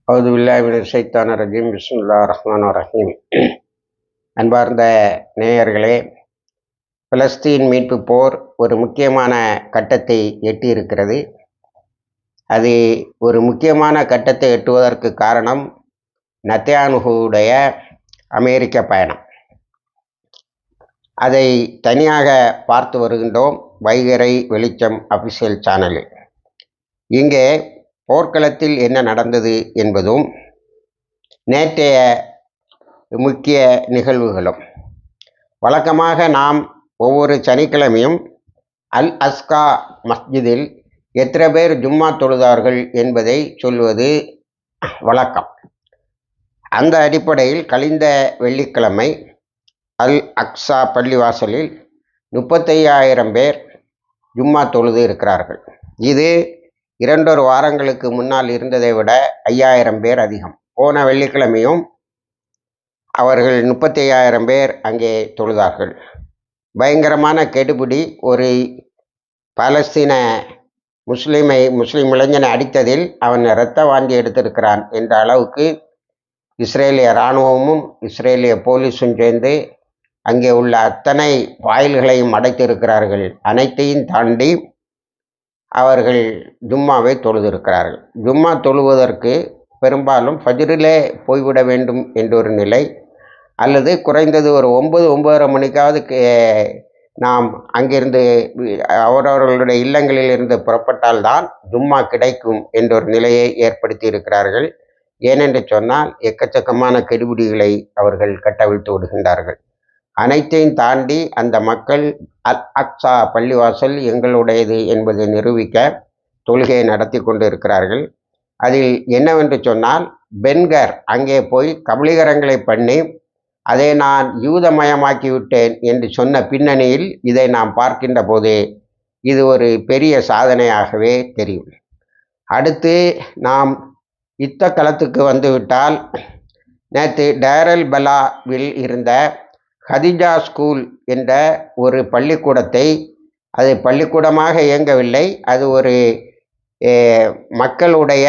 அவுது பில்லாஹி மினஷ் ஷைத்தானிர் ரஜீம். பிஸ்மில்லாஹிர் ரஹ்மானிர் ரஹீம். அன்பார்ந்த நேயர்களே, பலஸ்தீன் மீட்பு போர் ஒரு முக்கியமான கட்டத்தை எட்டியிருக்கிறது. அது ஒரு முக்கியமான கட்டத்தை எட்டுவதற்கு காரணம் நெத்தன்யாகுவுடைய அமெரிக்க பயணம். அதை தனியாக பார்த்து வருகின்றோம் வைகறை வெளிச்சம் அஃபிஷியல் சேனலில். இங்கே போர்க்களத்தில் என்ன நடந்தது என்பதும் நேற்றைய முக்கிய நிகழ்வுகளும். வழக்கமாக நாம் ஒவ்வொரு சனிக்கிழமையும் அல் அஸ்கா மஸ்ஜிதில் எத்தனை பேர் ஜும்மா தொழுதார்கள் என்பதை சொல்வது வழக்கம். அந்த அடிப்படையில் கழிந்த வெள்ளிக்கிழமை அல் அக்ஸா பள்ளிவாசலில் 35,000 பேர் ஜும்மா தொழுது இருக்கிறார்கள். இது 2 வாரங்களுக்கு முன்னால் இருந்ததை விட 5,000 பேர் அதிகம். போன வெள்ளிக்கிழமையும் அவர்கள் 35,000 பேர் அங்கே தொழுதார்கள். பயங்கரமான கெடுபிடி. ஒரு பாலஸ்தீன முஸ்லீம் இளைஞனை அடித்ததில் அவன் இரத்த வாந்தி எடுத்திருக்கிறான் என்ற அளவுக்கு இஸ்ரேலிய இராணுவமும் இஸ்ரேலிய போலீஸும் சேர்ந்து அங்கே உள்ள அத்தனை வாயில்களையும் அடைத்திருக்கிறார்கள். அனைத்தையும் தாண்டி அவர்கள் ஜும்மாவை தொழுதிருக்கிறார்கள். ஜும்மா தொழுவதற்கு பெரும்பாலும் ஃபஜ்ரிலே போய்விட வேண்டும் என்ற ஒரு நிலை, அல்லது குறைந்தது ஒரு 9-9:30 மணிக்காவது நாம் அங்கிருந்து அவரவர்களுடைய இல்லங்களில் இருந்து புறப்பட்டால்தான் ஜும்மா கிடைக்கும் என்ற ஒரு நிலையை ஏற்படுத்தி இருக்கிறார்கள். ஏனென்று சொன்னால் எக்கச்சக்கமான கெடுபிடிகளை அவர்கள் கட்டவிழ்த்து விடுகின்றார்கள். அனைத்தையும் தாண்டி அந்த மக்கள் அல் அக்ஸா பள்ளிவாசல் எங்களுடையது என்பதை நிரூபிக்க தொழுகையை நடத்தி கொண்டு இருக்கிறார்கள். அதில் என்னவென்று சொன்னால், பென்கர் அங்கே போய் கபலீகரங்களை பண்ணி அதை நான் யூதமயமாக்கி விட்டேன் என்று சொன்ன பின்னணியில் இதை நாம் பார்க்கின்ற போது இது ஒரு பெரிய சாதனையாகவே தெரியும். அடுத்து நாம் யுத்த களத்துக்கு வந்துவிட்டால், நேற்று டேரல் பலாவில் இருந்த ஹதிஜா ஸ்கூல் என்ற ஒரு பள்ளிக்கூடத்தை, அது பள்ளிக்கூடமாக இயங்கவில்லை, அது ஒரு மக்களுடைய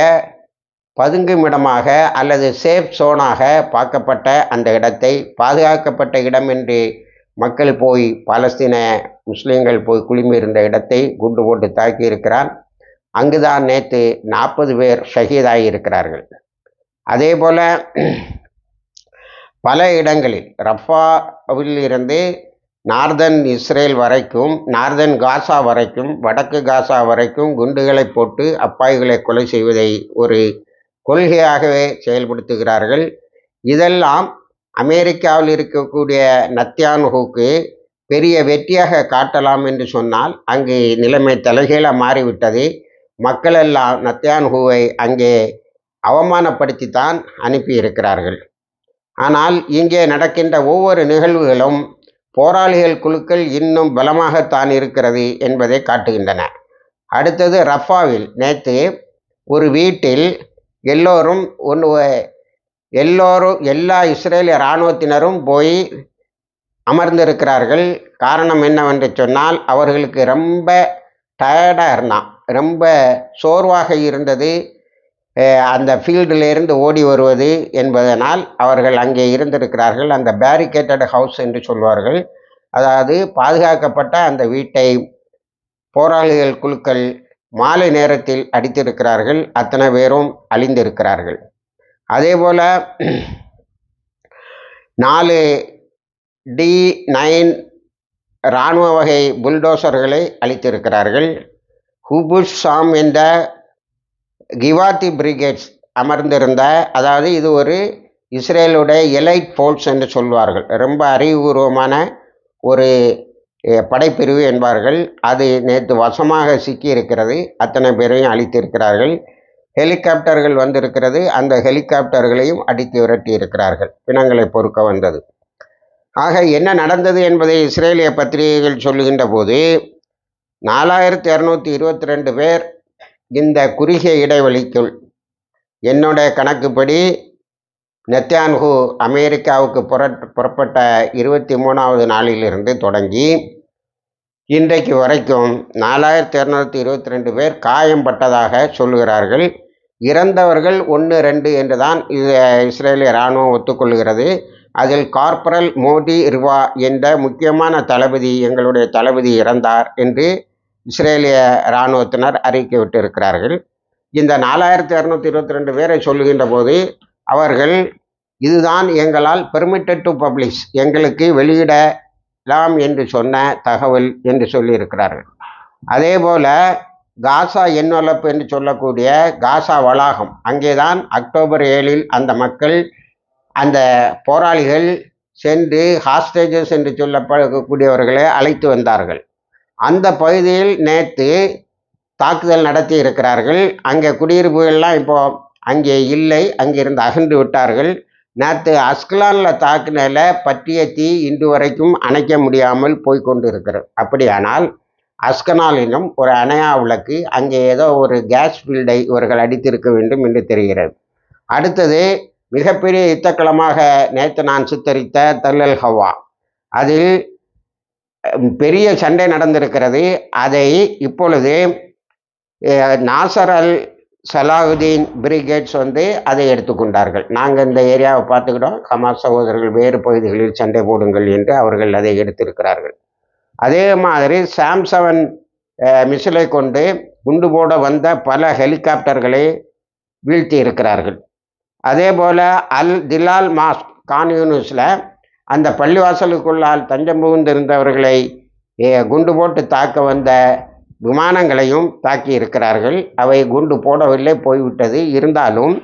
பதுங்குமிடமாக அல்லது சேஃப் சோனாக பார்க்கப்பட்ட அந்த இடத்தை, பாதுகாக்கப்பட்ட இடம் என்று மக்கள் போய் பாலஸ்தீன முஸ்லீம்கள் போய் குழுமி இருந்த இடத்தை குண்டு போட்டு தாக்கி இருக்கிறான். அங்குதான் நேற்று 40 பேர் ஷஹீதாகி இருக்கிறார்கள். அதே போல பல இடங்களில் ரஃபாவில் இருந்து நார்தன் இஸ்ரேல் வரைக்கும், நார்தன் காசா வரைக்கும், வடக்கு காசா வரைக்கும் குண்டுகளை போட்டு அப்பாய்களை கொலை செய்வதை ஒரு கொள்கையாகவே செயல்படுத்துகிறார்கள். இதெல்லாம் அமெரிக்காவில் இருக்கக்கூடிய நெத்தன்யாகுவுக்கு பெரிய வெற்றியாக காட்டலாம் என்று சொன்னால், அங்கு நிலைமை தலைகீழாக மாறிவிட்டது. மக்களெல்லாம் நெத்தன்யாகுவை அங்கே அவமானப்படுத்தித்தான் அனுப்பியிருக்கிறார்கள். ஆனால் இங்கே நடக்கின்ற ஒவ்வொரு நிகழ்வுகளும் போராளிகள் குழுக்கள் இன்னும் பலமாகத்தான் இருக்கிறது என்பதை காட்டுகின்றன. அடுத்தது ரஃபாவில் நேற்று ஒரு வீட்டில் எல்லா இஸ்ரேலிய இராணுவத்தினரும் போய் அமர்ந்திருக்கிறார்கள். காரணம் என்னவென்று சொன்னால், அவர்களுக்கு ரொம்ப டயர்டாக இருந்தான், ரொம்ப சோர்வாக இருந்தது அந்த ஃபீல்டிலிருந்து ஓடி வருவது என்பதனால் அவர்கள் அங்கே இருந்திருக்கிறார்கள். அந்த பேரிகேட்டட் ஹவுஸ் என்று சொல்வார்கள், அதாவது பாதுகாக்கப்பட்ட அந்த வீட்டை போராளிகள் குழுக்கள் மாலை நேரத்தில் அடித்திருக்கிறார்கள். அத்தனை பேரும் அழிந்திருக்கிறார்கள். அதே போல் 4 D9 இராணுவ வகை புல்டோசர்களை அளித்திருக்கிறார்கள். ஹுபுஷ் ஷாம் என்ற கிவாத்தி பிரிகேட்ஸ் அமர்ந்திருந்த, அதாவது இது ஒரு இஸ்ரேலுடைய எலைட் ஃபோர்ஸ் என்று சொல்வார்கள், ரொம்ப அறிவுபூர்வமான ஒரு படைப்பிரிவு என்பார்கள். அது நேற்று வசமாக சிக்கி இருக்கிறது. அத்தனை பேரையும் அழித்திருக்கிறார்கள். ஹெலிகாப்டர்கள் வந்திருக்கிறது, அந்த ஹெலிகாப்டர்களையும் அடித்து விரட்டி இருக்கிறார்கள், பிணங்களை பொறுக்க வந்தது. ஆக என்ன நடந்தது என்பதை இஸ்ரேலிய பத்திரிகைகள் சொல்லுகின்ற போது 4,222 பேர் இந்த குறுகிய இடைவெளிக்குள், என்னுடைய கணக்குப்படி நெத்தன்யாகு அமெரிக்காவுக்கு புறப்பட்ட 23வது நாளிலிருந்து தொடங்கி இன்றைக்கு வரைக்கும் 4,222 பேர் காயம்பட்டதாக சொல்லுகிறார்கள். இறந்தவர்கள் 1, 2 என்று தான் இது இஸ்ரேலிய இராணுவம் ஒத்துக்கொள்கிறது. அதில் கார்பரல் மோடி ரிவா என்ற முக்கியமான தளபதி, எங்களுடைய தளபதி இறந்தார் என்று இஸ்ரேலிய இராணுவத்தினர் அறிக்கை விட்டிருக்கிறார்கள். இந்த 4222 பேரை சொல்லுகின்ற போது அவர்கள் இதுதான் எங்களால் பெர்மிட்டட் டு பப்ளிஷ், எங்களுக்கு வெளியிடலாம் என்று சொன்ன தகவல் என்று சொல்லியிருக்கிறார்கள். அதே போல காசா என்வலப் என்று சொல்லக்கூடிய காசா வளாகம், அங்கேதான் அக்டோபர் 7 அந்த மக்கள், அந்த போராளிகள் சென்று ஹாஸ்டேஜஸ் என்று சொல்லப்படக்கூடியவர்களை அழைத்து வந்தார்கள். அந்த பகுதியில் நேற்று தாக்குதல் நடத்தி இருக்கிறார்கள். அங்கே குடியிருப்புகள்லாம் இப்போ அங்கே இல்லை, அங்கிருந்து அகன்று விட்டார்கள். நேற்று அஸ்கலானில் தாக்குதல பற்றிய தீ இன்று வரைக்கும் அணைக்க முடியாமல் போய்கொண்டு இருக்கிறது. அப்படியானால் அஸ்கனாலிலும் ஒரு அணையா விளக்கு, அங்கே ஏதோ ஒரு கேஸ் ஃபீல்டை இவர்கள் அடித்திருக்க வேண்டும் என்று தெரிகிறது. அடுத்தது மிகப்பெரிய யுத்தக்களமாக நேற்று நான் சித்தரித்த தல்லல் ஹவா, அதில் பெரிய சண்டை நடந்திருக்கிறது. அதை இப்பொழுது நாசர் அல் சலாஹுதீன் பிரிகேட்ஸ் அதை எடுத்துக்கொண்டார்கள். நாங்கள் இந்த ஏரியாவை பார்த்துக்கிட்டோம், ஹமாஸ் சகோதரர்கள் வேறு பகுதிகளில் சண்டை போடுங்கள் என்று அவர்கள் அதை எடுத்திருக்கிறார்கள். அதே மாதிரி சாம்-7 மிசிலை கொண்டு குண்டு போட வந்த பல ஹெலிகாப்டர்களை வீழ்த்தி இருக்கிறார்கள். அதே போல் அல் திலால் மாஸ்க் கான்யூனிஸில் அந்த பள்ளிவாசலுக்குள்ளால் தஞ்சம் புகுந்திருந்தவர்களை குண்டு போட்டு தாக்க வந்த விமானங்களையும் தாக்கி இருக்கிறார்கள். அவை குண்டு போடவில்லை, போய்விட்டது. இருந்தாலும்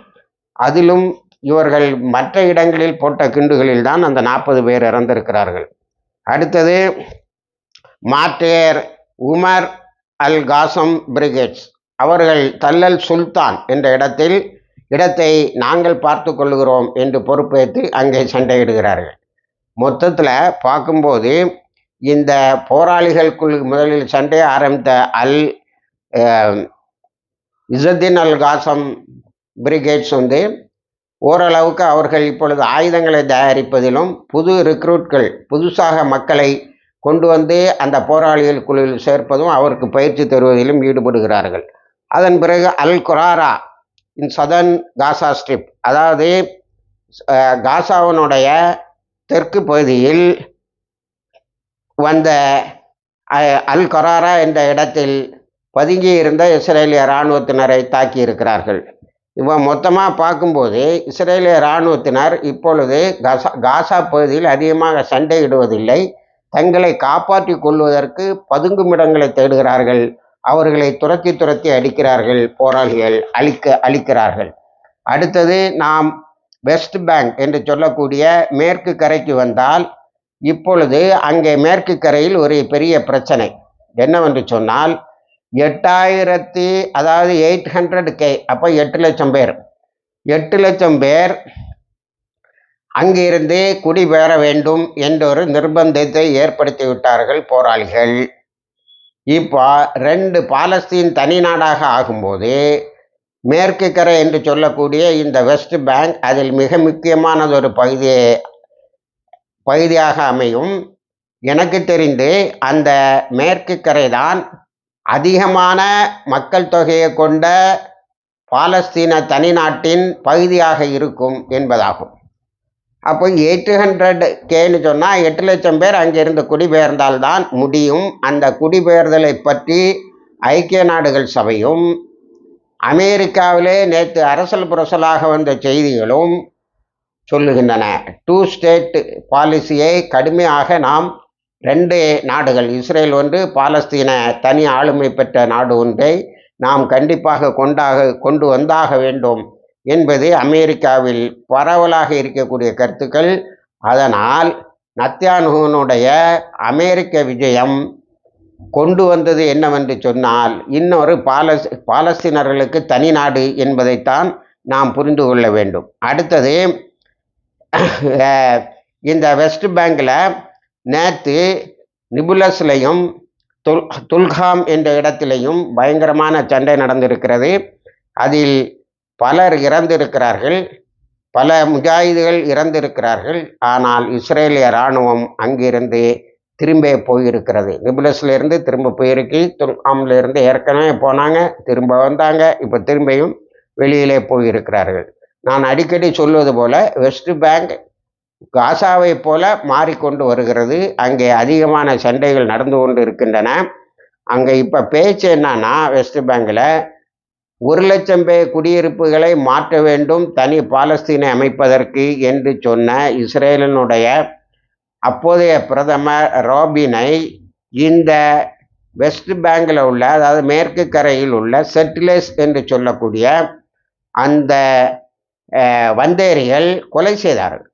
அதிலும் இவர்கள் மற்ற இடங்களில் போட்ட குண்டுகளில் தான் அந்த 40 பேர் இறந்திருக்கிறார்கள். அடுத்தது மார்டேர் உமர் அல் காசம் பிரிகேட்ஸ், அவர்கள் தல்லல் சுல்தான் என்ற இடத்தை நாங்கள் பார்த்து கொள்கிறோம் என்று பொறுப்பேற்று அங்கே சண்டையிடுகிறார்கள். மொத்தத்தில் பார்க்கும்போது இந்த போராளிகளுக்குள் முதலில் சண்டை ஆரம்பித்த இசத்தின் அல் காசம் பிரிகேட்ஸ் ஓரளவுக்கு அவர்கள் இப்பொழுது ஆயுதங்களை தயாரிப்பதிலும் புது ரிக்ரூட்கள், புதுசாக மக்களை கொண்டு வந்து அந்த போராளிகள் குழுவில் சேர்ப்பதும் அவருக்கு பயிற்சி தருவதிலும் ஈடுபடுகிறார்கள். அதன் பிறகு அல் குராரா இன் சதர்ன் காசா ஸ்ட்ரிப், அதாவது காசாவினுடைய தெற்கு பகுதியில் வந்த அல் கராரா என்ற இடத்தில் பதுங்கி இருந்த இஸ்ரேலிய இராணுவத்தினரை தாக்கி இருக்கிறார்கள். இப்போ மொத்தமாக பார்க்கும்போது இஸ்ரேலிய இராணுவத்தினர் இப்பொழுது காசா பகுதியில் அதிகமாக சண்டையிடுவதில்லை, தங்களை காப்பாற்றி கொள்வதற்கு பதுங்குமிடங்களை தேடுகிறார்கள். அவர்களை துரத்தி அடிக்கிறார்கள், போராளிகள் அழிக்கிறார்கள். அடுத்தது நாம் வெஸ்ட் பேங்க் என்று சொல்லக்கூடிய மேற்கு கரைக்கு வந்தால், இப்பொழுது அங்கே மேற்கு கரையில் ஒரு பெரிய பிரச்சனை என்னவென்று சொன்னால் 800K, அப்போ 8 லட்சம் பேர், 8 லட்சம் பேர் அங்கிருந்து குடிபெயர வேண்டும் என்ற ஒரு நிர்பந்தத்தை ஏற்படுத்தி விட்டார்கள் போராளிகள். இப்போ 2 பாலஸ்தீன் தனி நாடாக ஆகும்போது மேற்கு கரை என்று சொல்லக்கூடிய இந்த வெஸ்ட் பேங்க் அதில் மிக முக்கியமானது ஒரு பகுதியாக அமையும். எனக்கு தெரிந்து அந்த மேற்கு கரை தான் அதிகமான மக்கள் தொகையை கொண்ட பாலஸ்தீன தனி நாட்டின் பகுதியாக இருக்கும் என்பதாகும். அப்போ 800Kன்னு சொன்னால் 8 லட்சம் பேர் அங்கிருந்து குடிபெயர்ந்தால்தான் முடியும். அந்த குடிபெயர்தலை பற்றி ஐக்கிய நாடுகள் சபையும் அமெரிக்காவிலே நேற்று அரசல் புரசலாக வந்த செய்திகளும் சொல்லுகின்றன. 2 ஸ்டேட் பாலிசியை கடுமையாக நாம் 2 நாடுகள், இஸ்ரேல் ஒன்று, பாலஸ்தீன தனி ஆளுமை பெற்ற நாடு ஒன்றை நாம் கண்டிப்பாக கொண்டு வந்தாக வேண்டும் என்பது அமெரிக்காவில் பரவலாக இருக்கக்கூடிய கருத்துக்கள். அதனால் நத்யான்ஹூனுடைய அமெரிக்க விஜயம் கொண்டு வந்தது என்னவென்று சொன்னால் இன்னொரு பாலஸ்தீனர்களுக்கு தனி நாடு என்பதைத்தான் நாம் புரிந்து கொள்ள வேண்டும். அடுத்தது இந்த வெஸ்ட் பேங்கில் நேற்று நிபுலஸ்லையும் துல்காம் என்ற இடத்திலையும் பயங்கரமான சண்டை நடந்திருக்கிறது. அதில் பலர் இறந்திருக்கிறார்கள், பல முஜாஹிதுகள் இறந்திருக்கிறார்கள். ஆனால் இஸ்ரேலிய இராணுவம் அங்கிருந்து திரும்ப போயிருக்கிறது. நிபுலஸ்லேருந்து திரும்ப போயிருக்கு, துல்காம்லேருந்து ஏற்கனவே போனாங்க, திரும்ப வந்தாங்க, இப்போ திரும்பியும் வெளியிலே போயிருக்கிறார்கள். நான் அடிக்கடி சொல்வது போல வெஸ்ட் பேங்க் காசாவை போல மாறிக்கொண்டு வருகிறது. அங்கே அதிகமான சண்டைகள் நடந்து கொண்டு இருக்கின்றன. அங்கே இப்போ பேச்சு என்னன்னா, வெஸ்ட் பேங்கில் 1,00,000 பேர் குடியிருப்புகளை மாற்ற வேண்டும் தனி பாலஸ்தீனை அமைப்பதற்கு என்று சொன்ன இஸ்ரேலினுடைய அப்போதைய பிரதமர் ராபினை இந்த வெஸ்ட் பேங்கில் உள்ள, அதாவது மேற்கு கரையில் உள்ள செட்டிலர்ஸ் என்று சொல்லக்கூடிய அந்த வந்தேரிகள் கொலை செய்தார்கள்.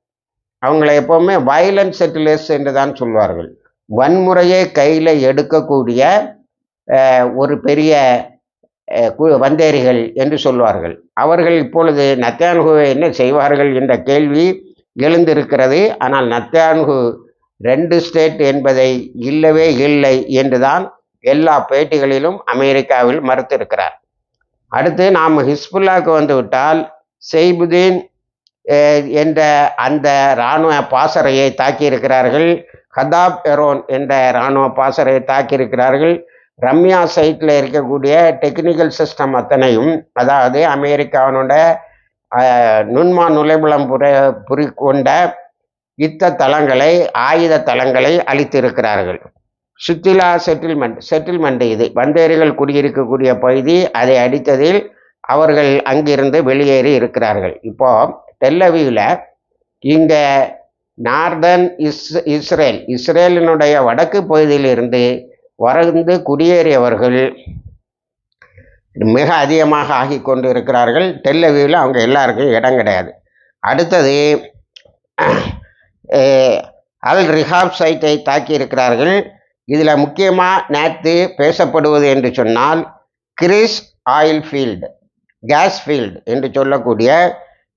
அவங்களை எப்போவுமே வயலண்ட் செட்டிலர்ஸ் என்று தான் சொல்வார்கள். வன்முறையை கையில் எடுக்கக்கூடிய ஒரு பெரிய வந்தேரிகள் என்று சொல்வார்கள். அவர்கள் இப்பொழுது நெத்தன்யாகுவை என்ன செய்வார்கள் என்ற கேள்வி எழுந்திருக்கிறது. ஆனால் நெத்தன்யாகு 2 ஸ்டேட் என்பதை இல்லவே இல்லை என்றுதான் எல்லா பேட்டிகளிலும் அமெரிக்காவில் மறுத்திருக்கிறார். அடுத்து நாம் ஹிஸ்புல்லாவுக்கு வந்துவிட்டால், செய்புதீன் என்ற அந்த இராணுவ பாசறையை தாக்கியிருக்கிறார்கள். ஹதாப் எரோன் என்ற இராணுவ பாசறையை தாக்கியிருக்கிறார்கள். ரம்யா சைட்டில் இருக்கக்கூடிய டெக்னிக்கல் சிஸ்டம் அத்தனையும், அதாவது அமெரிக்காவினுடைய நுண்மா நுழைபுலம் கொண்ட யுத்த தளங்களை, ஆயுத தளங்களை அளித்திருக்கிறார்கள். சுத்திலா செட்டில்மெண்ட் இது வந்தேரிகள் குடியிருக்கக்கூடிய பகுதி. அதை அடித்ததில் அவர்கள் அங்கிருந்து வெளியேறி இருக்கிறார்கள். இப்போ டெல்லவியில் இங்கே நார்தன் இஸ்ரேலினுடைய வடக்கு பகுதியிலிருந்து வந்து குடியேறியவர்கள் மிக அதிகமாக ஆகி கொண்டு இருக்கிறார்கள். டெல்லவியில் அவங்க எல்லாருக்கும் இடம் கிடையாது. அடுத்தது அல் ரிஹாப் சைட்டை தாக்கி இருக்கிறார்கள். இதில் முக்கியமாக நேற்று பேசப்படுவது என்று சொன்னால், Greece oil field, gas field என்று சொல்லக்கூடிய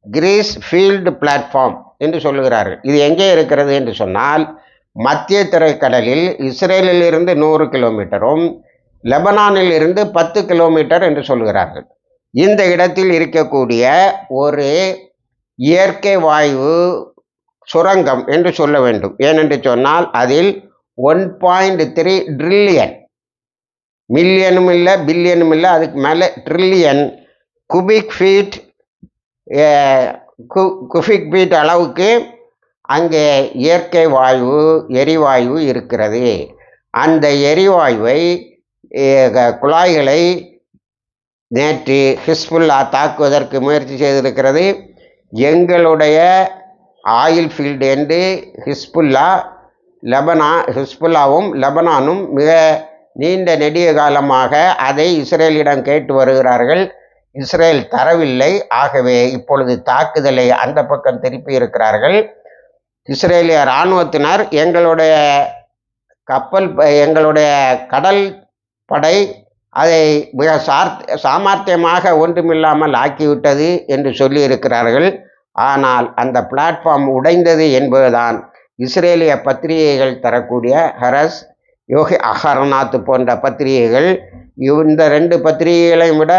கிரீஸ் ஃபீல்டு பிளாட்ஃபார்ம் என்று சொல்லுகிறார்கள். இது எங்கே இருக்கிறது என்று சொன்னால், மத்திய தரைக்கடலில் இஸ்ரேலிலிருந்து 100 கிலோமீட்டரும் லெபனானில் இருந்து 10 கிலோமீட்டர் என்று சொல்கிறார்கள். இந்த இடத்தில் இருக்கக்கூடிய ஒரு இயற்கை வாயு சுரங்கம் என்று சொல்ல வேண்டும். ஏனென்று சொன்னால் அதில் 1.3 ட்ரில்லியன், மில்லியனும் இல்லை பில்லியனும் இல்லை, அதுக்கு மேலே ட்ரில்லியன் குபிக் ஃபீட் அளவுக்கு அங்கே இயற்கை வாயு எரிவாயு இருக்கிறது. அந்த எரிவாயுவை குழாய்களை நேற்று ஹிஸ்புல்லா தாக்குவதற்கு முயற்சி செய்திருக்கிறது. எங்களுடைய ஆயில் ஃபீல்டு என்று ஹிஸ்புல்லாவும் லெபனானும் மிக நீண்ட நெடிய காலமாக அதை இஸ்ரேலிடம் கேட்டு வருகிறார்கள். இஸ்ரேல் தரவில்லை. ஆகவே இப்பொழுது தாக்குதலை அந்த பக்கம் திருப்பி இருக்கிறார்கள். இஸ்ரேலிய இராணுவத்தினர் எங்களுடைய எங்களுடைய கடல் படை அதை மிக சாமர்த்தியமாக ஒன்றுமில்லாமல் ஆக்கிவிட்டது என்று சொல்லியிருக்கிறார்கள். ஆனால் அந்த பிளாட்ஃபார்ம் உடைந்தது என்பதுதான் இஸ்ரேலிய பத்திரிகைகள் தரக்கூடிய ஹரஸ், யோகி அகர்நாத் போன்ற பத்திரிகைகள். இந்த 2 பத்திரிகைகளையும் விட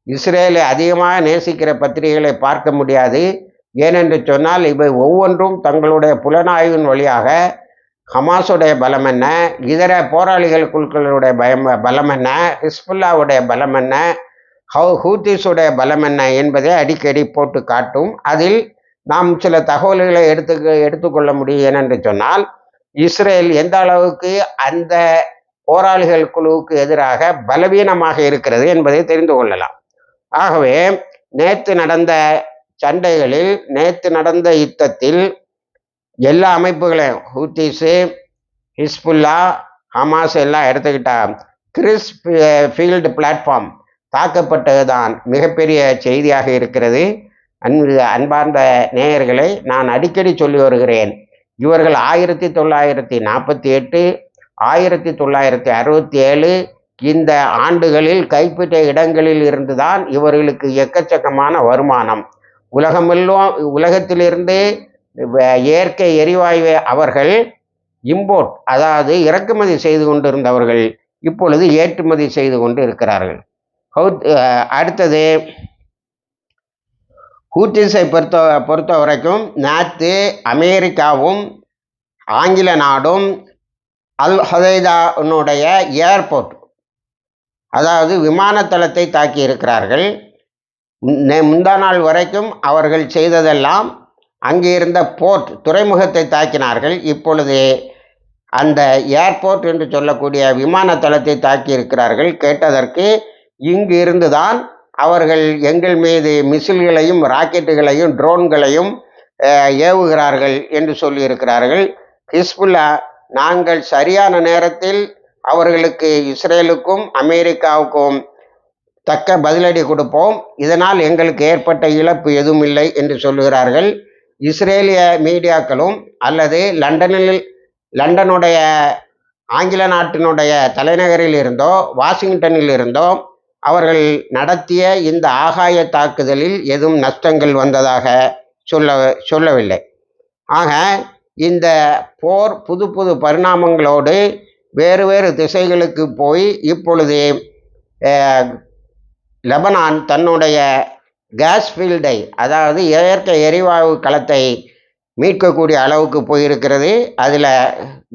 இஸ்ரேலை அதிகமாக நேசிக்கிற பத்திரிகைகளை பார்க்க முடியாது. ஏனென்று சொன்னால், இவை ஒவ்வொன்றும் தங்களுடைய புலனாய்வின் வழியாக ஹமாஸுடைய பலம் என்ன, இதர போராளிகள் குழுக்களுடைய பலம் என்ன, ஹிஸ்புல்லாவுடைய பலம் என்ன, ஹூத்திஸுடைய பலம் என்ன என்பதை அடிக்கடி போட்டு காட்டும். அதில் நாம் சில தகவல்களை எடுத்துக்கொள்ள முடியும். ஏனென்று சொன்னால், இஸ்ரேல் எந்த அளவுக்கு அந்த போராளிகள் குழுவுக்கு எதிராக பலவீனமாக இருக்கிறது என்பதை தெரிந்து கொள்ளலாம். ஆகவே நேற்று நடந்த சண்டைகளில், நேற்று நடந்த யுத்தத்தில் எல்லா அமைப்புகளையும், ஹூத்திஸு, ஹிஸ்புல்லா, ஹமாஸ் எல்லாம் எடுத்துக்கிட்டா கிரீஸ் ஃபீல்டு பிளாட்ஃபார்ம் தாக்கப்பட்டதுதான் மிகப்பெரிய செய்தியாக இருக்கிறது. அன்பார்ந்த நேயர்களை, நான் அடிக்கடி சொல்லி வருகிறேன், இவர்கள் 1948, 1967 இந்த ஆண்டுகளில் கைப்பற்ற இடங்களில் இருந்துதான் இவர்களுக்கு எக்கச்சக்கமான வருமானம். உலகத்திலிருந்து இயற்கை எரிவாயுவை அவர்கள் இம்போர்ட், அதாவது இறக்குமதி செய்து கொண்டிருந்தவர்கள் இப்பொழுது ஏற்றுமதி செய்து கொண்டு இருக்கிறார்கள். அடுத்தது ஹூத்திஸை பொறுத்த வரைக்கும் நேற்று அமெரிக்காவும் ஆங்கில நாடும் அல் ஹதைதாவுடைய ஏர்போர்ட் அதாவது விமான தளத்தை தாக்கி இருக்கிறார்கள். முந்தா நாள் வரைக்கும் அவர்கள் செய்ததெல்லாம் அங்கே இருந்த போர்ட் துறைமுகத்தை தாக்கினார்கள். இப்பொழுது அந்த ஏர்போர்ட் என்று சொல்லக்கூடிய விமான தளத்தை தாக்கி இருக்கிறார்கள். கேட்டதற்கு இங்கு இருந்துதான் அவர்கள் எங்கள் மீது மிசில்களையும் ராக்கெட்டுகளையும் ட்ரோன்களையும் ஏவுகிறார்கள் என்று சொல்லியிருக்கிறார்கள். ஹிஸ்புல்லா நாங்கள் சரியான நேரத்தில் அவர்களுக்கு இஸ்ரேலுக்கும் அமெரிக்காவுக்கும் தக்க பதிலடி கொடுப்போம், இதனால் எங்களுக்கு ஏற்பட்ட இழப்பு எதுவும் இல்லை என்று சொல்லுகிறார்கள். இஸ்ரேலிய மீடியாக்களும் அல்லது லண்டனுடைய ஆங்கில நாட்டினுடைய தலைநகரில் இருந்தோ வாஷிங்டனில் இருந்தோ அவர்கள் நடத்திய இந்த ஆகாய தாக்குதலில் எதுவும் நஷ்டங்கள் வந்ததாக சொல்லவில்லை. ஆக இந்த போர் புது புது பரிணாமங்களோடு வேறு வேறு திசைகளுக்கு போய் இப்பொழுது லெபனான் தன்னுடைய கேஸ் ஃபீல்டை, அதாவது இயற்கை எரிவாயு களத்தை மீட்கக்கூடிய அளவுக்கு போயிருக்கிறது. அதில்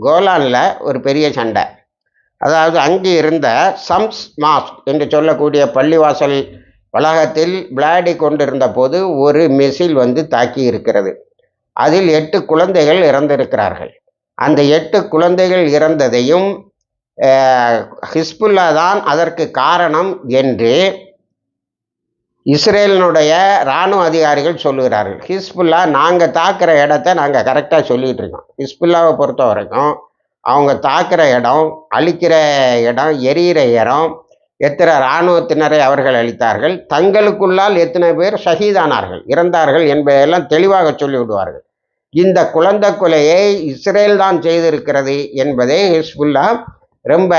கோலானில் ஒரு பெரிய சண்டை. அதாவது அங்கே இருந்த சம்ஸ் மாஸ்க் என்று சொல்லக்கூடிய பள்ளிவாசல் வளாகத்தில் விளையாடி கொண்டிருந்த போது ஒரு மிசில் தாக்கி இருக்கிறது. அதில் 8 குழந்தைகள் இறந்திருக்கிறார்கள். அந்த 8 குழந்தைகள் இறந்ததையும் ஹிஸ்புல்லா தான் அதற்கு காரணம் என்று இஸ்ரேலினுடைய இராணுவ அதிகாரிகள் சொல்லுகிறார்கள். ஹிஸ்புல்லா நாங்கள் தாக்குற இடத்த நாங்கள் கரெக்டாக சொல்லிகிட்டு இருக்கோம். ஹிஸ்புல்லாவை பொறுத்த வரைக்கும் அவங்க தாக்குற இடம், அழிக்கிற இடம், எரியிற இடம், எத்தனை இராணுவத்தினரை அவர்கள் அளித்தார்கள், தங்களுக்குள்ளால் எத்தனை பேர் ஷஹீதானார்கள், இறந்தார்கள் என்பதையெல்லாம் தெளிவாக சொல்லிவிடுவார்கள். இந்த குழந்தை கொலையை இஸ்ரேல் தான் செய்திருக்கிறது என்பதை ஹிஸ்புல்லா ரொம்ப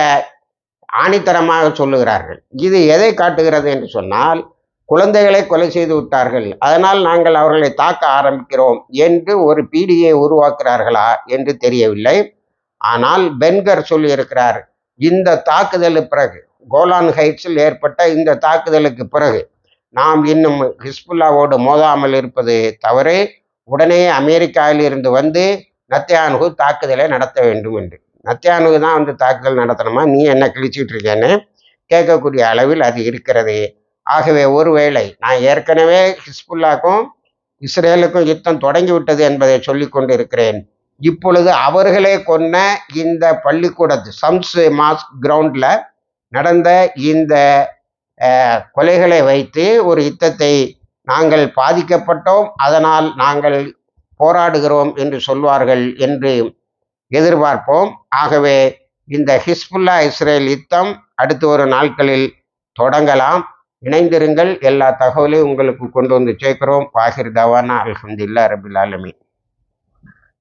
ஆணித்தரமாக சொல்லுகிறார்கள். இது எதை காட்டுகிறது என்று சொன்னால், குழந்தைகளை கொலை செய்து விட்டார்கள், அதனால் நாங்கள் அவர்களை தாக்க ஆரம்பிக்கிறோம் என்று ஒரு பீடியை உருவாக்குறார்களா என்று தெரியவில்லை. ஆனால் பென்கர் சொல்லியிருக்கிறார், இந்த தாக்குதலுக்கு பிறகு, கோலான் ஹைட்ஸில் ஏற்பட்ட இந்த தாக்குதலுக்கு பிறகு நாம் இன்னும் ஹிஸ்புல்லாவோடு மோதாமல் இருப்பது தவறு, உடனே அமெரிக்காவில் இருந்து நத்தியானுகு தாக்குதலை நடத்த வேண்டும் என்று. நத்தியானுகு தான் தாக்குதல் நடத்தணுமா, நீ என்ன கிழிச்சிட்டு இருக்கேன்னு கேட்கக்கூடிய அளவில் அது இருக்கிறது. ஆகவே ஒருவேளை நான் ஏற்கனவே ஹிஸ்புல்லாக்கும் இஸ்ரேலுக்கும் யுத்தம் தொடங்கிவிட்டது என்பதை சொல்லி கொண்டு இருக்கிறேன். இப்பொழுது அவர்களே கொன்ன இந்த பள்ளிக்கூடத்து சம்ஸ் மாஸ்க் கிரவுண்டில் நடந்த இந்த கொலைகளை வைத்து ஒரு யுத்தத்தை நாங்கள் பாதிக்கப்பட்டோம், அதனால் நாங்கள் போராடுகிறோம் என்று சொல்வார்கள் என்று எதிர்பார்ப்போம். ஆகவே இந்த ஹிஸ்புல்லா இஸ்ரேல் யுத்தம் அடுத்து ஒரு நாட்களில் தொடங்கலாம். இணைந்திருங்கள். எல்லா தகவலையும் உங்களுக்கு கொண்டு சேர்க்கிறோம். வாஹிர் தவானா அல்ஹம்துலில்லாஹ் ரபில் ஆலமீன்.